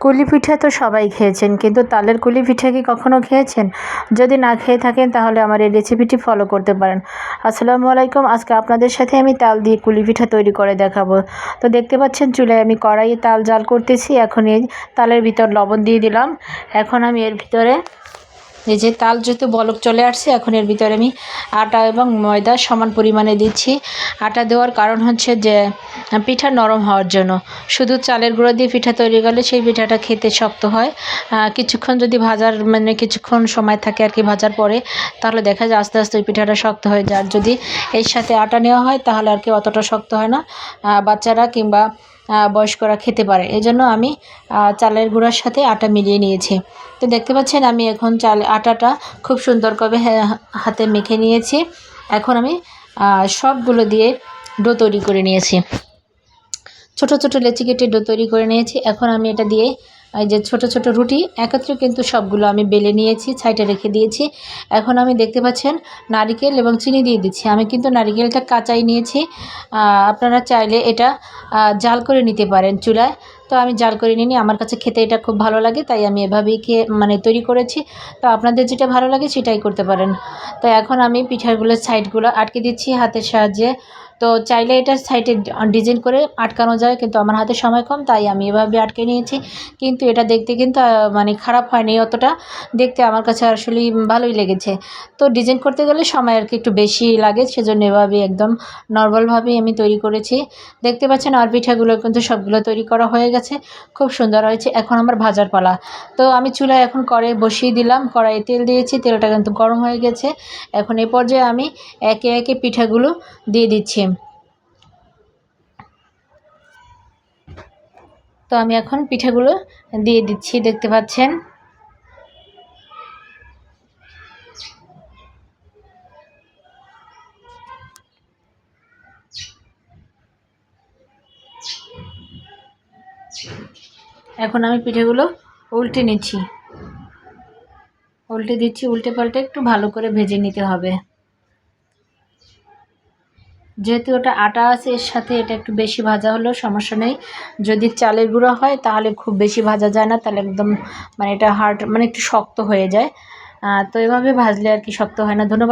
কুলি পিঠা তো সবাই খেয়েছেন, কিন্তু তালের কুলি পিঠা কি কখনো খেয়েছেন? যদি না খেয়ে থাকেন তাহলে আমার এই রেসিপিটি ফলো করতে পারেন। আসসালামু আলাইকুম। আজকে আপনাদের সাথে আমি তাল দিয়ে কুলি পিঠা তৈরি করে দেখাবো। তো দেখতে পাচ্ছেন চুলায় আমি কড়াইয়ে তাল জাল করতেছি। এখন এই তালের ভিতর লবণ দিয়ে দিলাম। এখন আমি এর ভিতরে এই যে তাল যেহেতু বলক চলে আসছে, এখন এর ভিতরে আমি আটা এবং ময়দা সমান পরিমাণে দিচ্ছি। আটা দেওয়ার কারণ হচ্ছে যে পিঠা নরম হওয়ার জন্য। শুধু চালের গুঁড়ো দিয়ে পিঠা তৈরি করলে সেই পিঠাটা খেতে শক্ত হয়। কিছুক্ষণ যদি ভাজার কিছুক্ষণ সময় থাকে আর কি ভাজার পরে, তাহলে দেখা যায় আস্তে আস্তে ওই পিঠাটা শক্ত হয়ে যায়। আর যদি এর সাথে আটা নেওয়া হয় তাহলে আর কি অতটা শক্ত হয় না, বাচ্চারা কিংবা বয়স্করা খেতে পারে। এই জন্য আমি চালের গুঁড়ার সাথে আটা মিলিয়ে নিয়েছি। তো দেখতে পাচ্ছেন আমি এখন আটাটা খুব সুন্দর করে হাতে মেখে নিয়েছি। এখন আমি সবগুলো দিয়ে ডো তৈরি করে নিয়েছি। ছোট ছোট লেচি কেটে ডো তৈরি করে নিয়েছি। এখন আমি এটা দিয়ে এই যে ছোট ছোট রুটি একত্রে কিন্তু সবগুলো আমি বেলে নিয়েছি, সাইডে রেখে দিয়েছি। এখন আমি দেখতে পাচ্ছেন নারকেল এবং চিনি দিয়ে দিচ্ছি। আমি কিন্তু নারকেলটা কাঁচাই নিয়েছি, আপনারা চাইলে এটা জাল করে নিতে পারেন চুলায়। তো আমি জাল করে নিই, আমার কাছে খেতে এটা খুব ভালো লাগে, তাই আমি এভাবেই তৈরি করেছি। তো আপনাদের যেটা ভালো লাগে সেটাই করতে পারেন। তো এখন আমি পিঠাগুলোর সাইডগুলো আটকে দিচ্ছি হাতের সাহায্যে। তো চাইলে এটা সাইডে ডিজাইন করে আটকানো যায়, কিন্তু আমার হাতে সময় কম, তাই আমি এভাবে আটকে নিয়েছি। কিন্তু এটা দেখতে কিন্তু খারাপ হয়নি অতটা, দেখতে আমার কাছে আসলেই ভালোই লেগেছে। তো ডিজাইন করতে গেলে সময় আর কি একটু বেশি লাগে, সেজন্য এভাবে একদম নর্মালভাবেই আমি তৈরি করেছি। দেখতে পাচ্ছেন আর পিঠাগুলো কিন্তু সবগুলো তৈরি করা হয়ে গেছে, খুব সুন্দর হয়েছে। এখন আমার ভাজার পালা। তো আমি চুলায় এখন কড়াই বসিয়ে দিলাম, কড়াইয়ে তেল দিয়েছি, তেলটা কিন্তু গরম হয়ে গেছে। এখন এই পর্যায়ে আমি একে একে পিঠাগুলো দিয়ে দিচ্ছি। তো আমি এখন পিঠাগুলো দিয়ে দিচ্ছি, দেখতে পাচ্ছেন। এখন আমি পিঠাগুলো উল্টে নিচ্ছি, উল্টে দিচ্ছি, উল্টে পাল্টে একটু ভালো করে ভেজে নিতে হবে। যেহেতু ওটা আটা আছে এর সাথে, এটা একটু বেশি ভাজা হলেও সমস্যা নেই। যদি চালের গুঁড়ো হয় তাহলে খুব বেশি ভাজা যায় না, তাহলে একদম এটা হার্ড একটু শক্ত হয়ে যায়। তো এভাবে ভাজলে আর কি শক্ত হয় না। ধন্যবাদ।